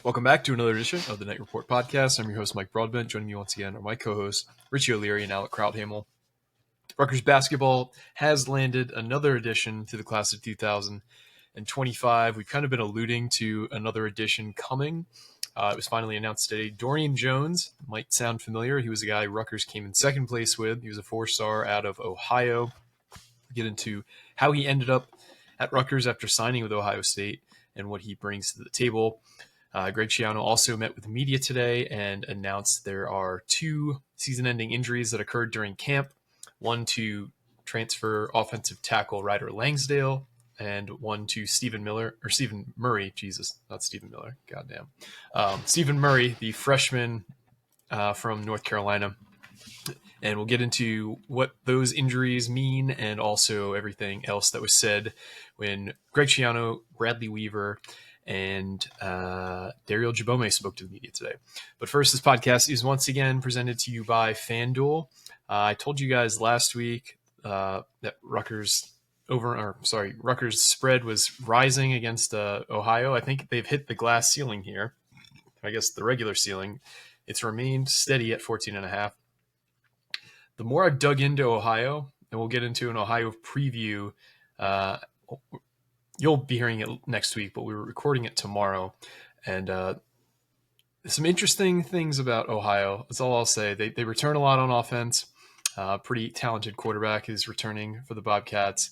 Welcome back to another edition of the Night Report podcast. I'm your host, Mike Broadbent. Joining me once again are my co-hosts, Richie and Alec Krauthamel. Rutgers basketball has landed another addition to the class of 2025. We've kind of been alluding to another addition coming. It was finally announced today. Dorian Jones might sound familiar. He was a guy Rutgers came in second place with. He was a four-star out of Ohio. We'll get into how he ended up at Rutgers after signing with Ohio State and what he brings to the table. Greg Schiano also met with the media today and announced there are two season-ending injuries that occurred during camp. One to transfer offensive tackle Ryder Langsdale, and one to Steven Murray, Steven Murray, the freshman from North Carolina. And we'll get into what those injuries mean and also everything else that was said when Greg Schiano, Bradley Weaver, and Dariel Djabome spoke to the media today. But first, this podcast is once again presented to you by FanDuel. I told you guys last week that Rutgers spread was rising against Ohio. I think they've hit the glass ceiling here. I guess the regular ceiling. It's remained steady at 14.5. The more I've dug into Ohio, and we'll get into an Ohio preview, you'll be hearing it next week, but we were recording it tomorrow. And some interesting things about Ohio. That's all I'll say. They return a lot on offense. Pretty talented quarterback is returning for the Bobcats.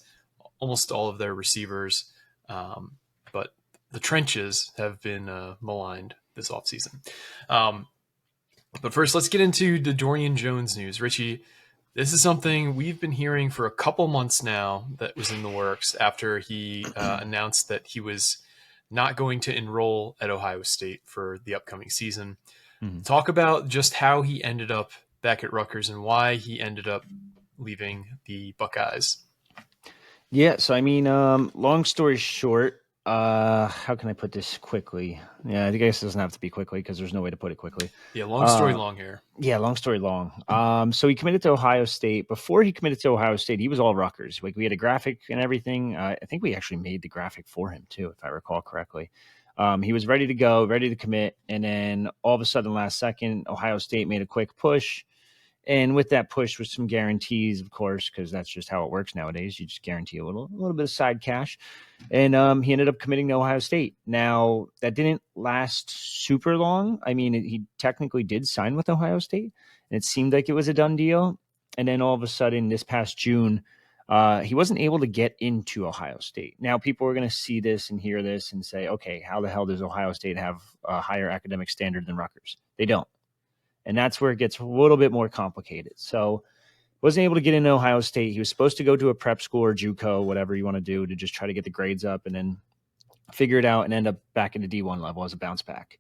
Almost all of their receivers. But the trenches have been maligned this offseason. But first, let's get into the Dorian Jones news. Richie, this is something we've been hearing for a couple months now that was in the works after he announced that he was not going to enroll at Ohio State for the upcoming season. Mm-hmm. Talk about just how he ended up back at Rutgers and why he ended up leaving the Buckeyes. Yeah, so I mean, long story short, how can I put this quickly? Yeah, I guess it doesn't have to be quickly because there's no way to put it quickly. Yeah, long story long here. Yeah, long story long. So he committed to Ohio State. Before he committed to Ohio State, he was all Rutgers. Like, we had a graphic and everything. I think we actually made the graphic for him too, if I recall correctly. He was ready to go, ready to commit, and then all of a sudden, last second, Ohio State made a quick push. And with that push was some guarantees, of course, because that's just how it works nowadays. You just guarantee a little bit of side cash. And he ended up committing to Ohio State. Now, that didn't last super long. I mean, he technically did sign with Ohio State, and it seemed like it was a done deal. And then all of a sudden, this past June, he wasn't able to get into Ohio State. Now, people are going to see this and hear this and say, okay, how the hell does Ohio State have a higher academic standard than Rutgers? They don't. And that's where it gets a little bit more complicated. So wasn't able to get into Ohio State. He was supposed to go to a prep school or JUCO, whatever you want to do, to just try to get the grades up and then figure it out and end up back into D1 level as a bounce back.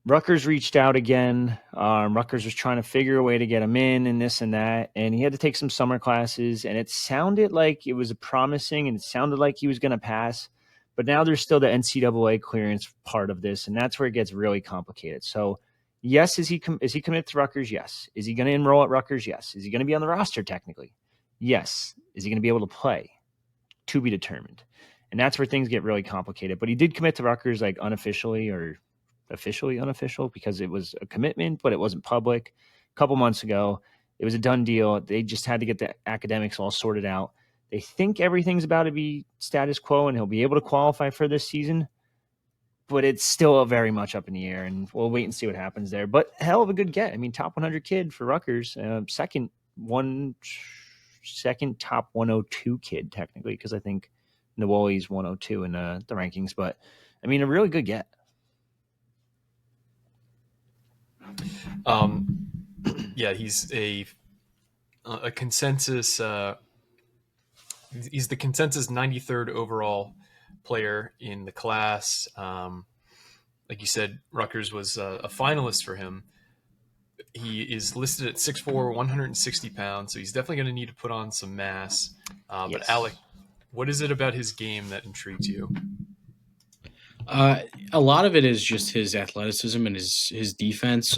Rutgers reached out again. Rutgers was trying to figure a way to get him in and this and that. And he had to take some summer classes. And it sounded like it was promising and it sounded like he was going to pass. But now there's still the NCAA clearance part of this. And that's where it gets really complicated. So, yes, is he committed to Rutgers? Yes. Is he going to enroll at Rutgers? Yes. Is he going to be on the roster technically? Yes. Is he going to be able to play? To be determined. And that's where things get really complicated. But he did commit to Rutgers, like unofficially or officially unofficial, because it was a commitment, but it wasn't public. A couple months ago, it was a done deal. They just had to get the academics all sorted out. They think everything's about to be status quo and he'll be able to qualify for this season. But it's still very much up in the air, and we'll wait and see what happens there. But hell of a good get. I mean, top 100 kid for Rutgers. Second top 102 kid, technically, because I think Nwale's 102 in the rankings. But, I mean, a really good get. Yeah, he's a consensus. He's the consensus 93rd overall player in the class. Like you said, Rutgers was a finalist for him. He is listed at 6'4", 160 pounds, so he's definitely going to need to put on some mass. Yes. But Alec, what is it about his game that intrigues you? A lot of it is just his athleticism and his defense.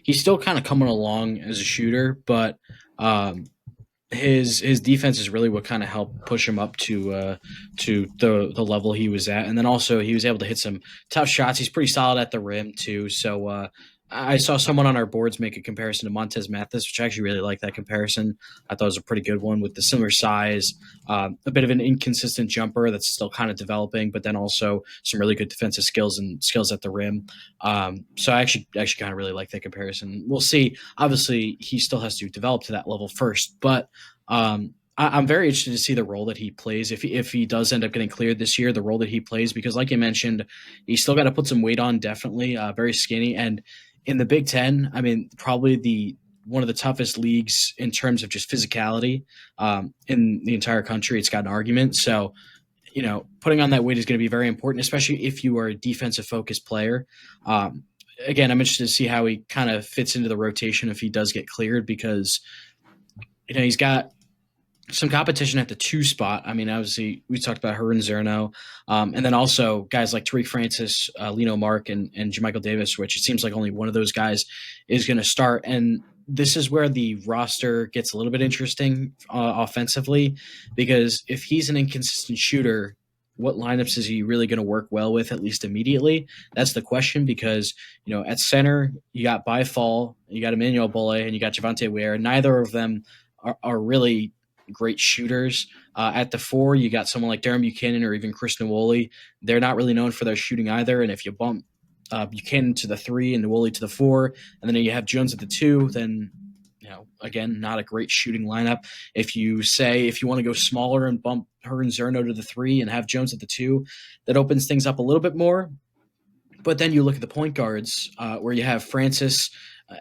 He's still kind of coming along as a shooter, but his defense is really what kind of helped push him up to the level he was at, and then also he was able to hit some tough shots. He's pretty solid at the rim too. So I saw someone on our boards make a comparison to Montez Mathis, which I actually really like that comparison. I thought it was a pretty good one with the similar size, a bit of an inconsistent jumper that's still kind of developing, but then also some really good defensive skills and skills at the rim. So I actually kind of really like that comparison. We'll see. Obviously, he still has to develop to that level first, but I'm very interested to see the role that he plays if he does end up getting cleared this year. The role that he plays, because like you mentioned, he's still got to put some weight on. Definitely, very skinny. And in the Big Ten, I mean, probably one of the toughest leagues in terms of just physicality in the entire country. It's got an argument. So, putting on that weight is going to be very important, especially if you are a defensive focused player. Again, I'm interested to see how he kind of fits into the rotation if he does get cleared, because he's got some competition at the 2 spot. I mean, obviously, we talked about Hernan Zerno, and then also guys like Tariq Francis, Lino Mark, and Jermichael Davis, which it seems like only one of those guys is going to start. And this is where the roster gets a little bit interesting offensively, because if he's an inconsistent shooter, what lineups is he really going to work well with, at least immediately? That's the question, because, at center, you got Byfall, you got Emmanuel Bole, and you got Javante Ware. Neither of them are really great shooters. At the 4, you got someone like Darren Buchanan or even Chris Nwoli. They're not really known for their shooting either. And if you bump Buchanan to the 3 and Nwoli to the 4, and then you have Jones at the 2, then, again, not a great shooting lineup. If you want to go smaller and bump Hernan Zerno to the 3 and have Jones at the 2, that opens things up a little bit more. But then you look at the point guards where you have Francis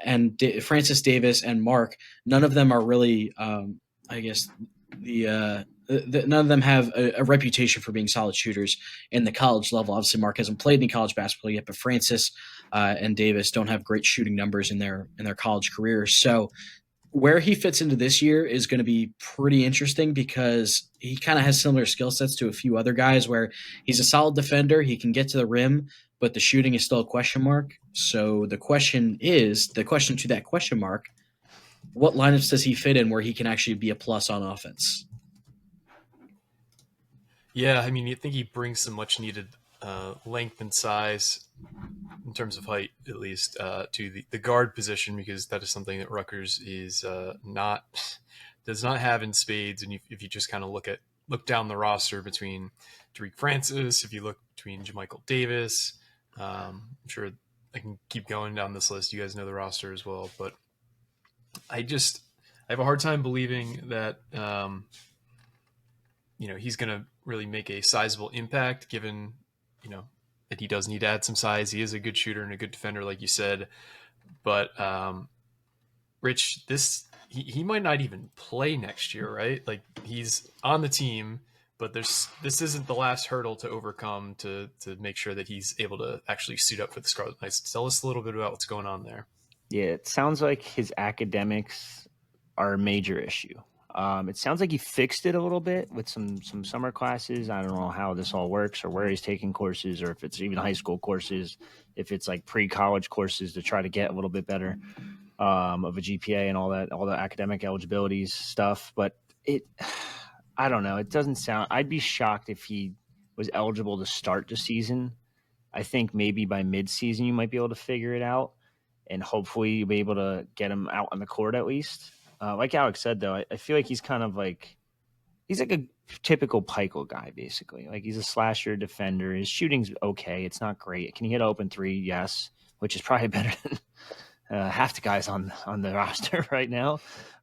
Davis and Mark. None of them are really I guess none of them have a reputation for being solid shooters in the college level. Obviously, Mark hasn't played any college basketball yet, but Francis and Davis don't have great shooting numbers in their college careers. So where he fits into this year is going to be pretty interesting, because he kind of has similar skill sets to a few other guys where he's a solid defender. He can get to the rim, but the shooting is still a question mark. So the question to that question mark, what lineups does he fit in where he can actually be a plus on offense? Yeah, I mean, you think he brings some much needed length and size, in terms of height at least, to the guard position, because that is something that Rutgers does not have in spades. And if you just kind of look down the roster between Tariq Francis, if you look between Jermichael Davis, I'm sure I can keep going down this list. You guys know the roster as well, but I have a hard time believing that he's going to really make a sizable impact, given that he does need to add some size. He is a good shooter and a good defender, like you said, but Rich, he might not even play next year, right? Like, he's on the team, but this isn't the last hurdle to overcome to make sure that he's able to actually suit up for the Scarlet Knights. Tell us a little bit about what's going on there. Yeah, it sounds like his academics are a major issue. It sounds like he fixed it a little bit with some summer classes. I don't know how this all works, or where he's taking courses, or if it's even high school courses, if it's like pre-college courses to try to get a little bit better of a GPA and all the academic eligibilities stuff. But I don't know. It doesn't sound – I'd be shocked if he was eligible to start the season. I think maybe by mid-season you might be able to figure it out, and hopefully you'll be able to get him out on the court at least. Like Alex said, though, I feel like he's kind of like – he's like a typical Pikel guy, basically. Like, he's a slasher defender. His shooting's okay. It's not great. Can he hit open 3? Yes, which is probably better than half the guys on the roster right now.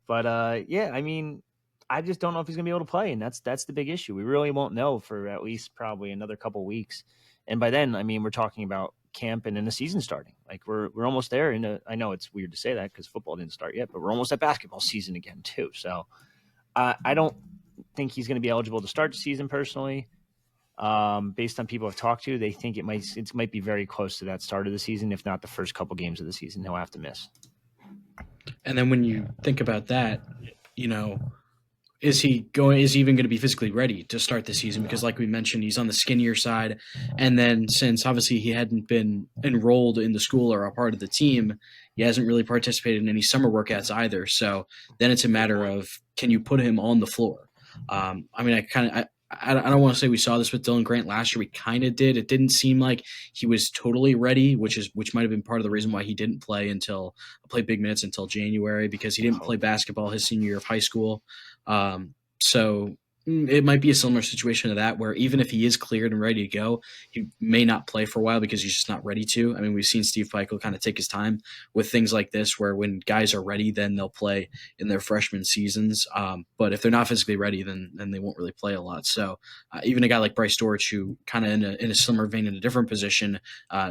But, yeah, I mean – I just don't know if he's going to be able to play, and that's the big issue. We really won't know for at least probably another couple weeks. And by then, I mean, we're talking about camp and then the season starting. Like, we're almost there. I know it's weird to say that because football didn't start yet, but we're almost at basketball season again too. So I don't think he's going to be eligible to start the season personally. Based on people I've talked to, they think it might be very close to that start of the season, if not the first couple games of the season he'll have to miss. And then when you think about that, is he even going to be physically ready to start the season? Because like we mentioned, he's on the skinnier side. And then since obviously he hadn't been enrolled in the school or a part of the team, He hasn't really participated in any summer workouts either. So then it's a matter of, can you put him on the floor? I mean, I don't want to say we saw this with Dylan Grant last year. We kind of did. It didn't seem like he was totally ready, which might have been part of the reason why he didn't play big minutes until January, because he didn't play basketball his senior year of high school. So it might be a similar situation to that, where even if he is cleared and ready to go, he may not play for a while because he's just not ready to. I mean, we've seen Steve Pikiell kind of take his time with things like this, where when guys are ready, then they'll play in their freshman seasons. But if they're not physically ready, then they won't really play a lot. So even a guy like Bryce Dorich, who kind of in a similar vein, in a different position,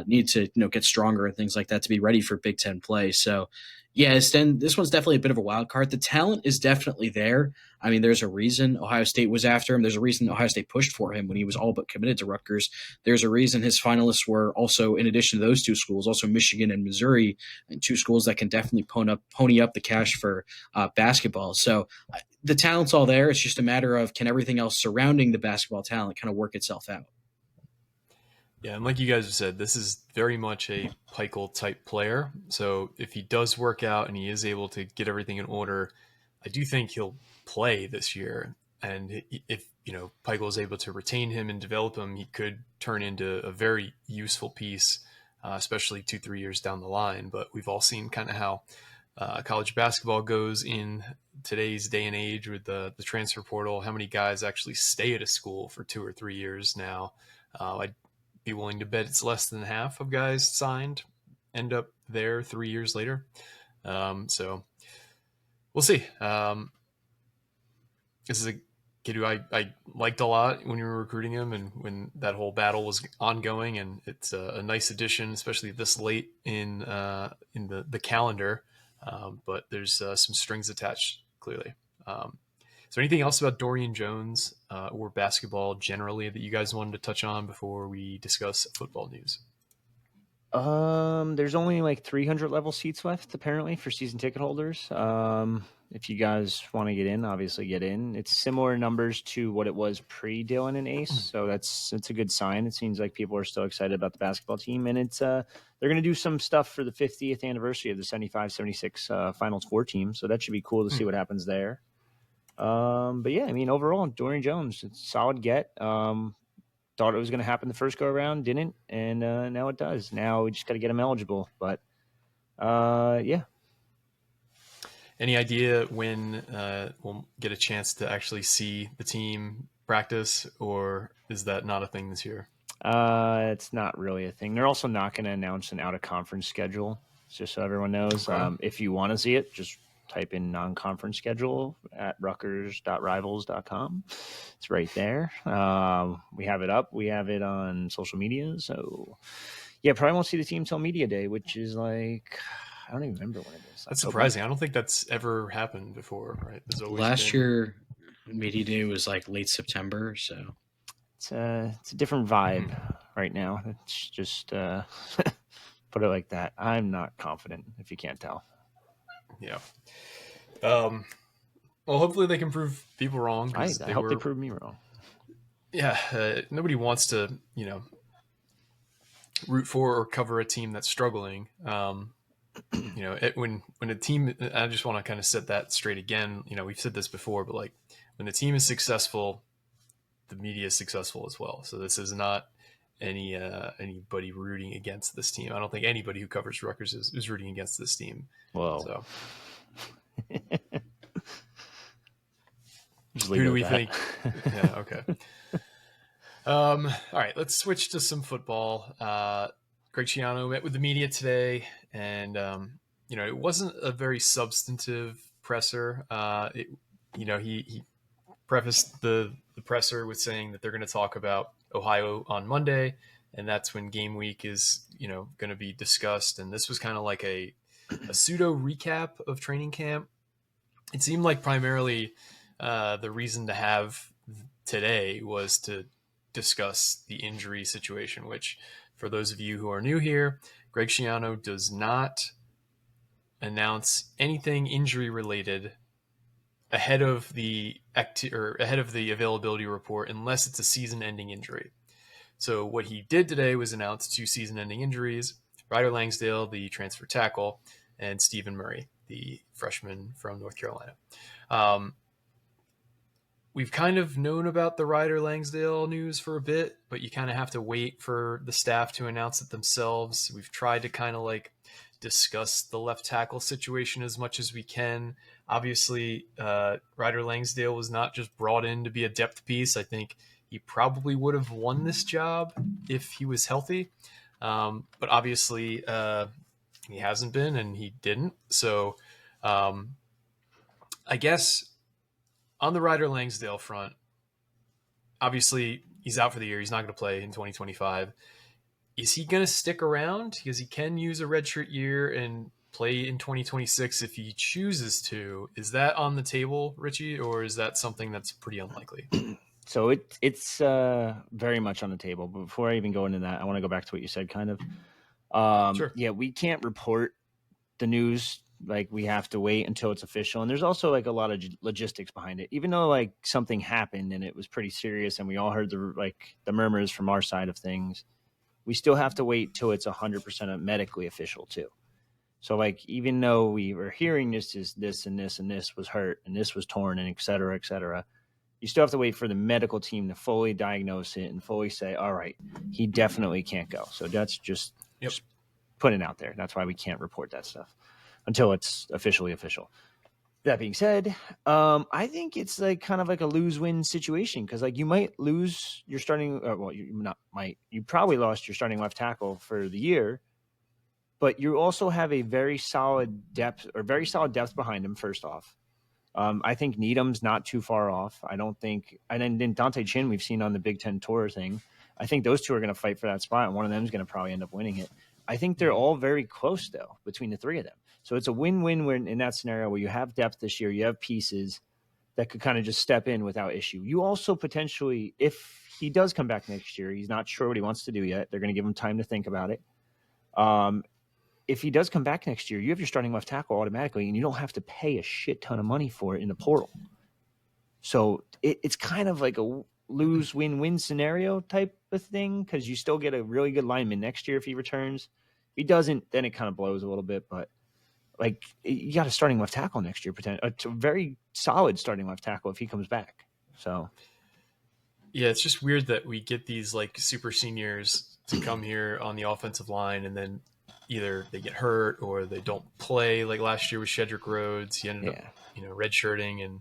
needs to get stronger and things like that to be ready for Big Ten play. So yeah, this one's definitely a bit of a wild card. The talent is definitely there. I mean, there's a reason Ohio State was after him. There's a reason Ohio State pushed for him when he was all but committed to Rutgers. There's a reason his finalists were also, in addition to those two schools, also Michigan and Missouri, and two schools that can definitely pony up the cash for basketball. So the talent's all there. It's just a matter of, can everything else surrounding the basketball talent kind of work itself out? Yeah, and like you guys have said, this is very much a Pikiell type player. So if he does work out and he is able to get everything in order, I do think he'll play this year. And if Pikiell is able to retain him and develop him, he could turn into a very useful piece, especially 2-3 years down the line. But we've all seen kind of how college basketball goes in today's day and age with the transfer portal. How many guys actually stay at a school for 2 or 3 years now? I'd be willing to bet it's less than half of guys signed end up there 3 years later. So we'll see. This is a kid who I liked a lot when we were recruiting him and when that whole battle was ongoing, and it's a nice addition, especially this late in the calendar. But there's some strings attached, clearly. Is there anything else about Dorian Jones or basketball generally that you guys wanted to touch on before we discuss football news? There's only like 300 level seats left apparently for season ticket holders. If you guys want to get in, obviously get in. It's similar numbers to what it was pre-Dylan and Ace, so that's a good sign. It seems like people are still excited about the basketball team, and it's they're going to do some stuff for the 50th anniversary of the 75-76 Finals 4 team, so that should be cool to see what happens there. But yeah, I mean, overall, Dorian Jones, it's a solid get. Thought it was going to happen the first go around, didn't, and now it does. Now we just got to get him eligible. But yeah. Any idea when we'll get a chance to actually see the team practice, or is that not a thing this year? It's not really a thing. They're also not going to announce an out-of-conference schedule, just so everyone knows. Okay. If you want to see it, just type in non-conference schedule at Rutgers.rivals.com. It's right there. We have it up. We have it on social media. So, yeah, probably won't see the team till Media Day, which is like, I don't even remember when it is. That's surprising. I don't think that's ever happened before, right? Last year, Media Day was like late September, so it's a different vibe right now. It's just put it like that. I'm not confident, if you can't tell. Yeah. Well, hopefully they can prove people wrong. I hope they prove me wrong. Yeah. Nobody wants to, root for or cover a team that's struggling. When a team, I just want to kind of set that straight again. We've said this before, but like when the team is successful, the media is successful as well. So this is not anybody rooting against this team. I don't think anybody who covers Rutgers is rooting against this team. Whoa. So who do we think? Yeah. Okay. All right, let's switch to some football. Greg Schiano met with the media today, and it wasn't a very substantive presser. He prefaced the presser with saying that they're going to talk about Ohio on Monday, and that's when game week is going to be discussed. And this was kind of like a pseudo recap of training camp. It seemed like primarily the reason to have today was to discuss the injury situation, which for those of you who are new here, Greg Schiano does not announce anything injury related ahead of the availability report unless it's a season-ending injury. So what he did today was announce 2 season-ending injuries: Ryder Langsdale, the transfer tackle, and Steven Murray, the freshman from North Carolina. We've kind of known about the Ryder Langsdale news for a bit, but you kind of have to wait for the staff to announce it themselves. We've tried to kind of like discuss the left tackle situation as much as we can. Obviously, Ryder Langsdale was not just brought in to be a depth piece. I think he probably would have won this job if he was healthy. But obviously, he hasn't been, and he didn't. So I guess on the Ryder Langsdale front, obviously he's out for the year. He's not going to play in 2025. Is he going to stick around? Because he can use a redshirt year and play in 2026 if he chooses to. Is that on the table, Richie, or is that something that's pretty unlikely? So it's very much on the table. But before I even go into that, I want to go back to what you said, kind of. Sure. Yeah, we can't report the news. Like, we have to wait until it's official. And there's also like a lot of logistics behind it. Even though like something happened and it was pretty serious and we all heard the murmurs from our side of things, we still have to wait till it's 100% medically official too. So like, even though we were hearing this is this and this and this was hurt and this was torn and et cetera, you still have to wait for the medical team to fully diagnose it and fully say, all right, he definitely can't go. So that's just putting it out there. That's why we can't report that stuff until it's officially official. That being said, I think it's like kind of like a lose-win situation, because like you might lose your starting. You probably lost your starting left tackle for the year, but you also have a very solid depth behind him. First off, I think Needham's not too far off. I don't think, and then Dante Chin we've seen on the Big Ten tour thing. I think those two are going to fight for that spot, and one of them is going to probably end up winning it. I think they're all very close, though, between the three of them. So it's a win-win in that scenario where you have depth this year, you have pieces that could kind of just step in without issue. You also potentially, if he does come back next year, he's not sure what he wants to do yet. They're going to give him time to think about it. If he does come back next year, you have your starting left tackle automatically, and you don't have to pay a shit ton of money for it in the portal. So it's kind of like a lose win-win scenario type of thing, because you still get a really good lineman next year if he returns. If he doesn't, then it kind of blows a little bit. But like, you got a starting left tackle next year, a very solid starting left tackle if he comes back. So yeah, it's just weird that we get these like super seniors to come here on the offensive line, and then either they get hurt or they don't play. Like last year with Shedrick Rhodes, he ended up redshirting, and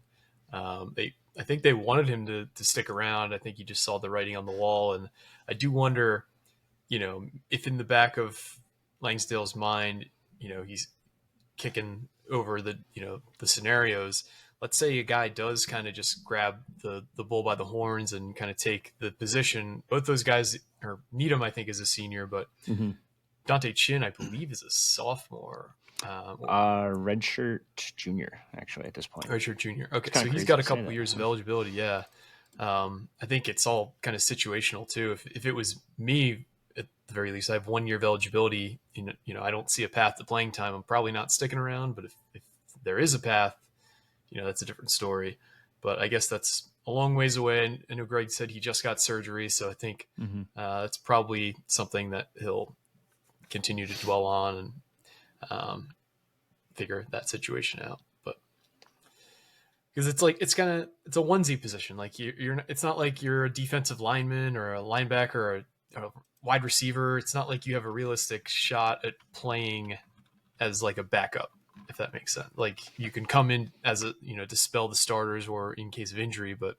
I think they wanted him to stick around. I think he just saw the writing on the wall, and I do wonder, if in the back of Langsdale's mind, he's kicking over the scenarios. Let's say a guy does kind of just grab the bull by the horns and kind of take the position. Both those guys, or Needham, I think, is a senior, but Dante Chin, I believe, is a sophomore. Redshirt junior, actually, at this point. Redshirt junior. Okay, so he's got a couple years of eligibility. Yeah, I think it's all kind of situational too. If it was me, at the very least, I have 1 year of eligibility. I don't see a path to playing time. I'm probably not sticking around. But if there is a path, that's a different story. But I guess that's a long ways away. And I know Greg said he just got surgery, so I think that's probably something that he'll continue to dwell on and figure that situation out. But because it's like it's a onesie position. Like it's not like you're a defensive lineman or a linebacker or a wide receiver. It's not like you have a realistic shot at playing as like a backup, if that makes sense. Like you can come in as a dispel the starters or in case of injury, but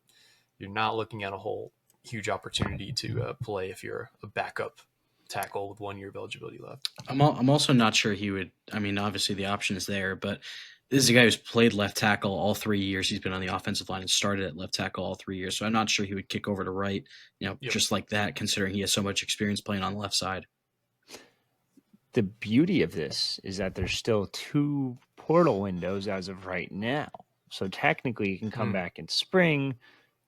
you're not looking at a whole huge opportunity to play if you're a backup tackle with 1 year of eligibility left. I'm also not sure he would. I mean, obviously the option is there, but this is a guy who's played left tackle all 3 years. He's been on the offensive line and started at left tackle all 3 years. So I'm not sure he would kick over to right, just like that, considering he has so much experience playing on the left side. The beauty of this is that there's still 2 portal windows as of right now. So technically you can come back in spring,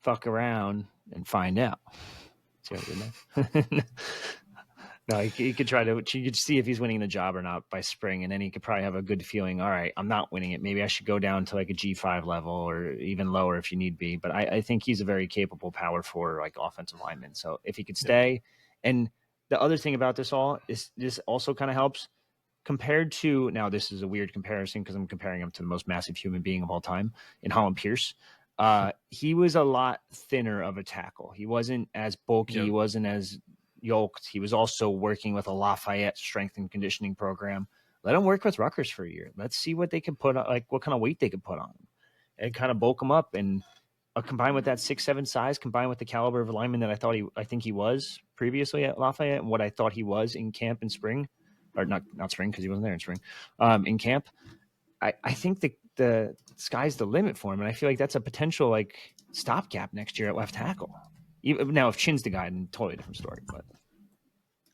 fuck around, and find out. See what I did there? No, he could you could see if he's winning the job or not by spring, and then he could probably have a good feeling, all right, I'm not winning it. Maybe I should go down to like a G5 level or even lower if you need be. But I think he's a very capable power forward, like offensive lineman. So if he could stay, and the other thing about this all is this also kind of helps. compared to, now this is a weird comparison because I'm comparing him to the most massive human being of all time in Holland Pierce. He was a lot thinner of a tackle. He wasn't as bulky. Yep. He wasn't as yoked. He was also working with a Lafayette strength and conditioning program. Let him work with Rutgers for a year. Let's see what they can put on, like what kind of weight they can put on him, and kind of bulk him up. And combined with that 6'7" size, combined with the caliber of lineman that I think he was previously at Lafayette, and what I thought he was in camp in spring, or not spring because he wasn't there in spring, in camp. I think the sky's the limit for him, and I feel like that's a potential like stopgap next year at left tackle. Even, now, if Chin's the guy, then totally different story. But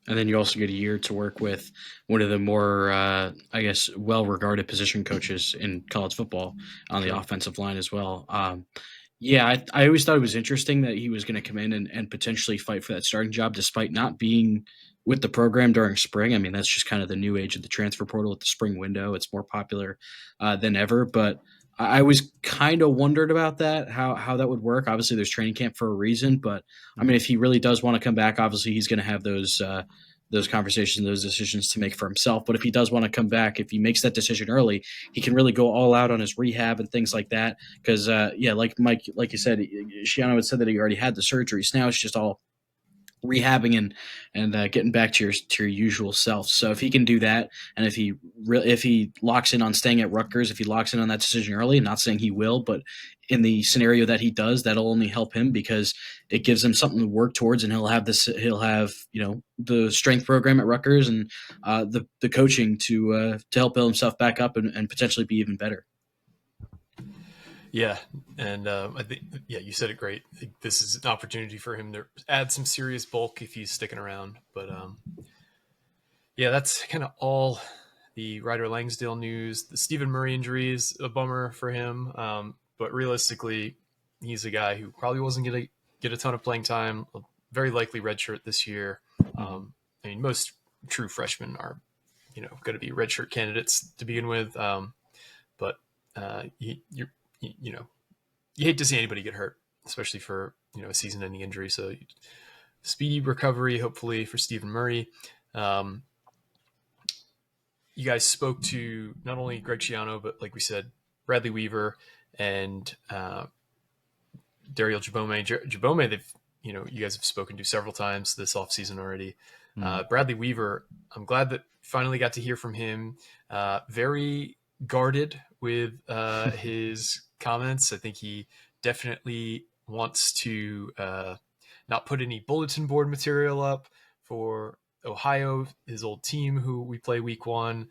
and then you also get a year to work with one of the more, I guess, well-regarded position coaches in college football on the offensive line as well. I always thought it was interesting that he was going to come in and potentially fight for that starting job despite not being with the program during spring. I mean, that's just kind of the new age of the transfer portal at the spring window. It's more popular than ever, but I was kind of wondered about that, how that would work. Obviously, there's training camp for a reason, but I mean, if he really does want to come back, obviously he's going to have those conversations, those decisions to make for himself. But if he does want to come back, if he makes that decision early, he can really go all out on his rehab and things like that. Because, like Mike, like you said, Schiano had said that he already had the surgeries. Now it's just all rehabbing and getting back to your usual self. So if he can do that, and if he locks in on staying at Rutgers, if he locks in on that decision early, not saying he will, but in the scenario that he does, that'll only help him because it gives him something to work towards, and he'll have the strength program at Rutgers and the coaching to help build himself back up and potentially be even better. Yeah, and I think you said it great. This is an opportunity for him to add some serious bulk if he's sticking around. But that's kind of all the Ryder Langsdale news. The Steven Murray injury is a bummer for him, but realistically, he's a guy who probably wasn't going to get a ton of playing time. Very likely redshirt this year. I mean, most true freshmen are, going to be redshirt candidates to begin with. But you hate to see anybody get hurt, especially for, a season-ending injury. So speedy recovery, hopefully, for Steven Murray. You guys spoke to not only Greg Schiano, but like we said, Bradley Weaver and Dariel Djabome. Djabome, they've, you guys have spoken to several times this offseason already. Bradley Weaver, I'm glad that finally got to hear from him. Very guarded with his comments. I think he definitely wants to not put any bulletin board material up for Ohio, his old team who we play week 1.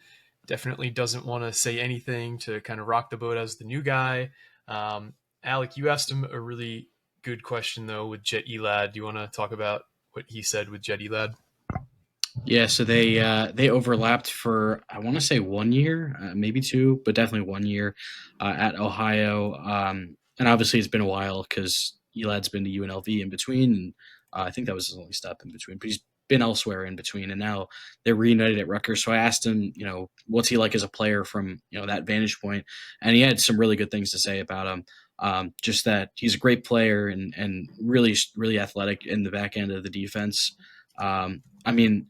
Definitely doesn't want to say anything to kind of rock the boat as the new guy. Alec, you asked him a really good question though with Jet Elad. Do you want to talk about what he said with Jet Elad? Yeah, so they overlapped for, I want to say 1 year, maybe 2, but definitely 1 year at Ohio. And obviously it's been a while because Elad's been to UNLV in between, and I think that was his only stop in between. But he's been elsewhere in between, and now they're reunited at Rutgers. So I asked him, what's he like as a player from that vantage point, and he had some really good things to say about him. Just that he's a great player and really really athletic in the back end of the defense. I mean,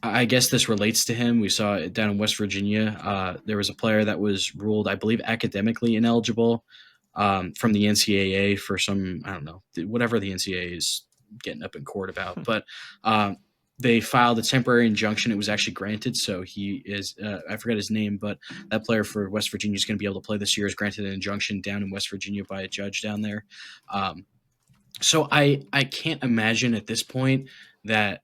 I guess this relates to him. We saw it down in West Virginia. There was a player that was ruled, I believe, academically ineligible from the NCAA for some, I don't know, whatever the NCAA is getting up in court about. But they filed a temporary injunction. It was actually granted. So he is, I forget his name, but that player for West Virginia is going to be able to play this year. Is granted an injunction down in West Virginia by a judge down there. So I can't imagine at this point that,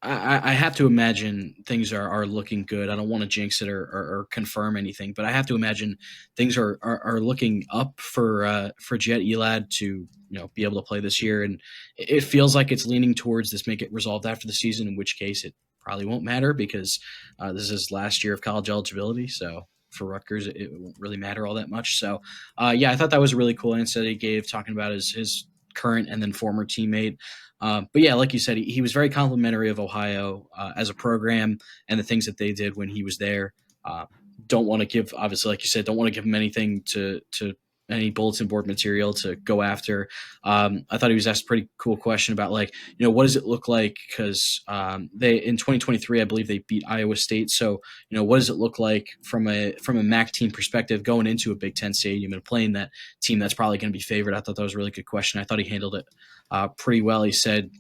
I have to imagine things are looking good. I don't want to jinx it or confirm anything, but I have to imagine things are looking up for Jet Elad to be able to play this year, and it feels like it's leaning towards this may get resolved after the season, in which case it probably won't matter because this is last year of college eligibility. So for Rutgers, it won't really matter all that much. So I thought that was a really cool answer that he gave, talking about his current and then former teammate. But yeah, like you said, he was very complimentary of Ohio as a program and the things that they did when he was there. Don't want to give, obviously, like you said, don't want to give him anything to any bulletin board material to go after. I thought he was asked a pretty cool question about what does it look like? Because they in 2023, I believe they beat Iowa State. So what does it look like from a MAC team perspective going into a Big Ten stadium and playing that team that's probably going to be favored? I thought that was a really good question. I thought he handled it pretty well. He said,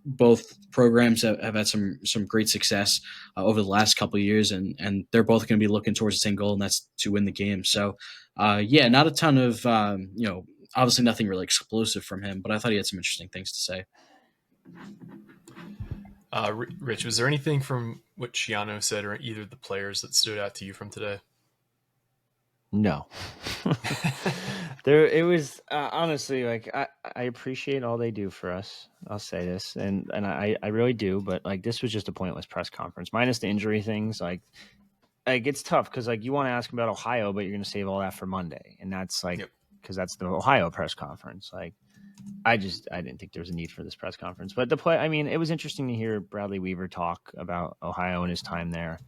both programs have had some great success over the last couple of years, and they're both going to be looking towards the same goal, and that's to win the game. So, not a ton of, obviously nothing really explosive from him, but I thought he had some interesting things to say. Rich, was there anything from what Schiano said or either of the players that stood out to you from today? No. It was honestly I appreciate all they do for us. I'll say this, and I really do. But this was just a pointless press conference, minus the injury things. It's tough because you want to ask about Ohio, but you're going to save all that for Monday, and that's because that's the Ohio press conference. I didn't think there was a need for this press conference, but it was interesting to hear Bradley Weaver talk about Ohio and his time there.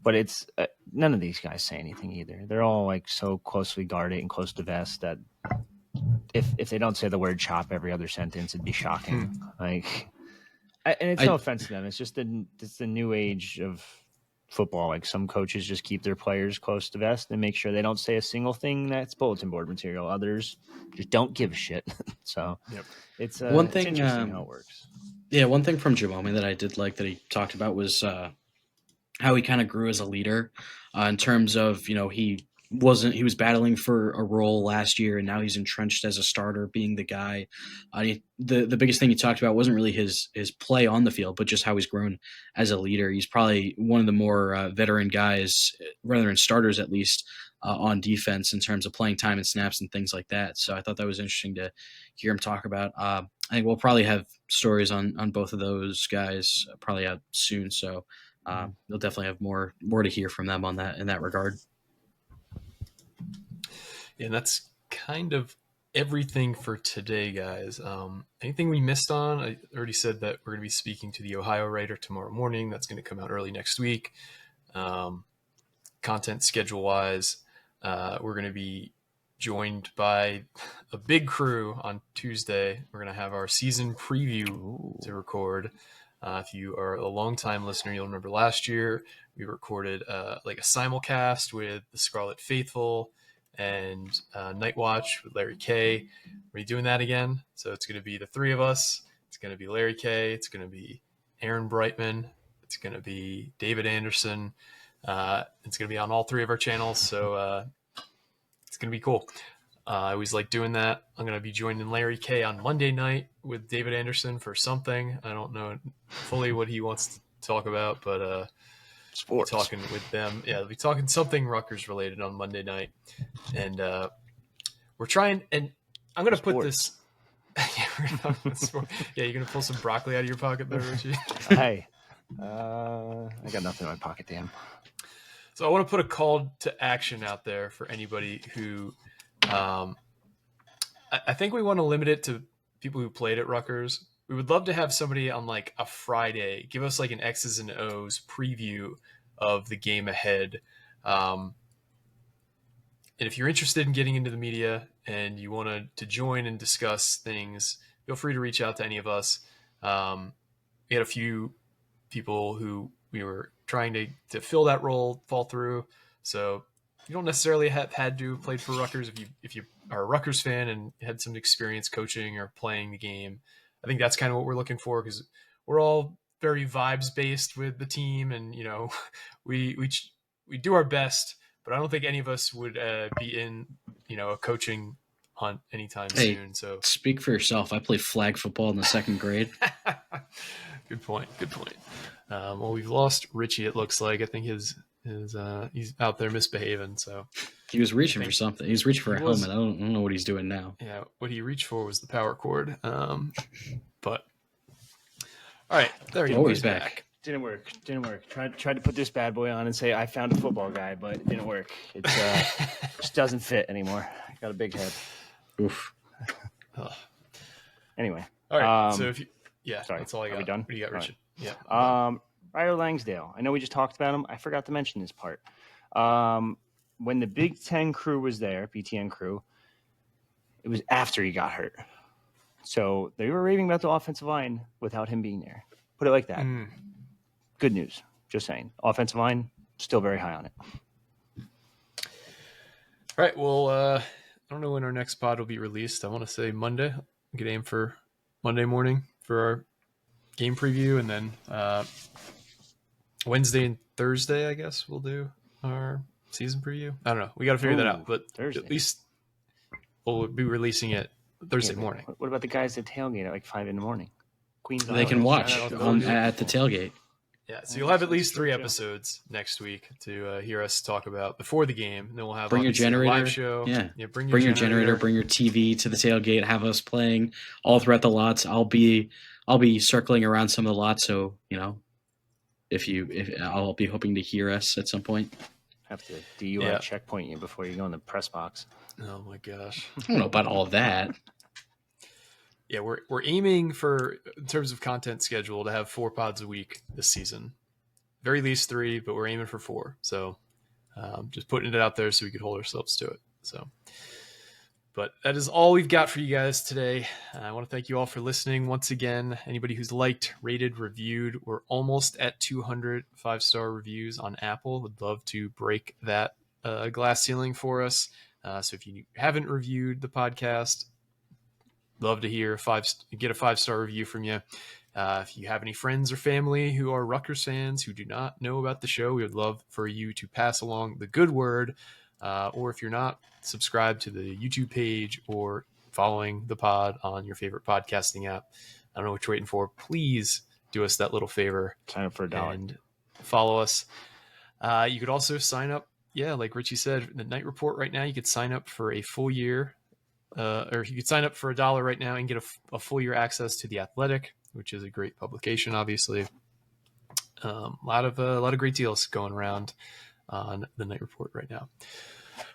But it's none of these guys say anything either. They're all so closely guarded and close to vest that if they don't say the word "chop" every other sentence, it'd be shocking. And it's no offense to them. It's just it's the new age of football. Some coaches just keep their players close to vest and make sure they don't say a single thing that's bulletin board material. Others just don't give a shit. So it's one thing. It's interesting how it works. Yeah, one thing from Djabome that I did like that he talked about was how he kind of grew as a leader in terms of, he was battling for a role last year, and now he's entrenched as a starter, being the guy. The biggest thing he talked about wasn't really his play on the field, but just how he's grown as a leader. He's probably one of the more veteran guys, rather than starters at least, on defense in terms of playing time and snaps and things like that. So I thought that was interesting to hear him talk about. I think we'll probably have stories on both of those guys probably out soon. So you'll definitely have more to hear from them on that in that regard. Yeah, and that's kind of everything for today, guys. Anything we missed on? I already said that we're going to be speaking to the Ohio writer tomorrow morning. That's going to come out early next week. Content schedule-wise, we're going to be joined by a big crew on Tuesday. We're going to have our season preview to record. If you are a longtime listener, you'll remember last year we recorded a simulcast with the Scarlet Faithful and Night Watch with Larry K. We're doing that again. So it's going to be the three of us. It's going to be Larry K. It's going to be Aaron Brightman. It's going to be David Anderson. It's going to be on all three of our channels. So it's going to be cool. I always like doing that. I'm going to be joining Larry K on Monday night with David Anderson for something. I don't know fully what he wants to talk about, but sports. Talking with them. Yeah, they'll be talking something Rutgers related on Monday night. And we're trying, and I'm going to put this. Yeah, we're going to talk about sport. Yeah, you're going to pull some broccoli out of your pocket there, Richie? Hey, I got nothing in my pocket, Dan. So I want to put a call to action out there for anybody who I think we want to limit it to people who played at Rutgers. We would love to have somebody on a Friday give us an X's and O's preview of the game ahead. And if you're interested in getting into the media and you want to join and discuss things, feel free to reach out to any of us. We had a few people who we were trying to fill that role fall through. So you don't necessarily have had to have played for Rutgers. If you are a Rutgers fan and had some experience coaching or playing the game, I think that's kind of what we're looking for, because we're all very vibes based with the team, and we do our best, but I don't think any of us would be in a coaching hunt anytime soon. So speak for yourself. I played flag football in the second grade. Good point. Well, we've lost Richie. It looks like I think he's out there misbehaving. So he was reaching for something. He was reaching for a helmet. I don't know what he's doing now. Yeah, what he reached for was the power cord. But all right, there he is. Back. Didn't work. Tried to put this bad boy on and say I found a football guy, but it didn't work. It just doesn't fit anymore. I got a big head. Oof. Anyway. All right. So sorry, that's all I got. Are we done? What do you got, Richard? Right. Yeah. Ryder Langsdale. I know we just talked about him. I forgot to mention this part. When the Big Ten crew was there, BTN crew, It was after he got hurt. So they were raving about the offensive line without him being there. Put it like that. Good news. Just saying. Offensive line, still very high on it. All right. Well, I don't know when our next pod will be released. I want to say Monday. We could aim for Monday morning for our game preview, and then Wednesday and Thursday, I guess we'll do our season preview. I don't know. We got to figure that out, but Thursday. At least we'll be releasing it Thursday morning. What about the guys that tailgate at like 5 a.m? Queens They can watch at the tailgate. Yeah, so you'll have at least 3 episodes next week to hear us talk about before the game. And then we'll have bring your generator, a live show. Yeah, bring your generator, bring your TV to the tailgate. Have us playing all throughout the lots. I'll be circling around some of the lots, so if I'll be hoping to hear us at some point. Have to DUI checkpoint you before you go in the press box. Oh my gosh, I don't know about all of that. Yeah, we're aiming for, in terms of content schedule, to have 4 pods a week this season. Very least 3, but we're aiming for 4. So just putting it out there so we could hold ourselves to it. So, but that is all we've got for you guys today. I want to thank you all for listening once again. Anybody who's liked, rated, reviewed, we're almost at 200 5-star reviews on Apple. Would love to break that glass ceiling for us. So if you haven't reviewed the podcast, love to hear get a 5-star review from you. If you have any friends or family who are Rutgers fans who do not know about the show, we would love for you to pass along the good word. Or if you're not, subscribe to the YouTube page or following the pod on your favorite podcasting app. I don't know what you're waiting for. Please do us that little favor. Sign up for $1 and follow us. You could also sign up. Yeah, like Richie said, the Night Report right now, you could sign up for a full year. Or you could sign up for $1 right now and get a full year access to The Athletic, which is a great publication, obviously. A lot of great deals going around on the Night Report right now.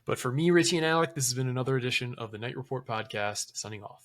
But for me, Richie and Alec, this has been another edition of the Night Report podcast. Signing off.